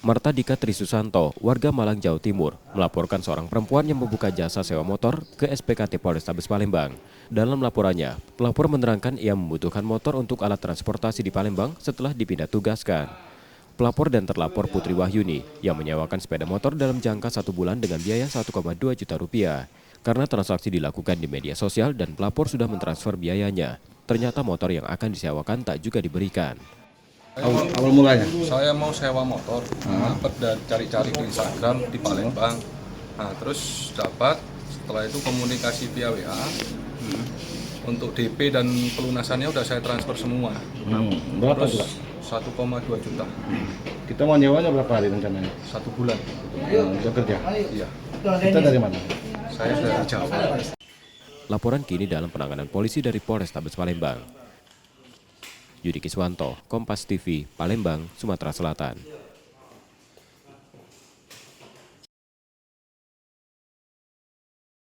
Marta Dika Trisusanto, warga Malang, Jawa Timur, melaporkan seorang perempuan yang membuka jasa sewa motor ke SPKT Polrestabes Palembang. Dalam laporannya, pelapor menerangkan ia membutuhkan motor untuk alat transportasi di Palembang setelah dipindah tugaskan. Pelapor dan terlapor Putri Wahyuni yang menyewakan sepeda motor dalam jangka 1 bulan dengan biaya 1,2 juta rupiah. Karena transaksi dilakukan di media sosial dan pelapor sudah mentransfer biayanya, ternyata motor yang akan disewakan tak juga diberikan. Awal mulanya? Saya mau sewa motor, dapat dan cari-cari di Instagram di Palembang. Nah, terus dapat, setelah itu komunikasi via WA. Untuk DP dan pelunasannya udah saya transfer semua. Berapa Terus juga? 1,2 juta. Kita mau nyewanya berapa hari rencananya? 1 bulan. Untuk kerja? Iya. Kita dari mana? Saya dari Jawa. Laporan kini dalam penanganan polisi dari Polrestabes Palembang. Yudi Kiswanto, Kompas TV, Palembang, Sumatera Selatan.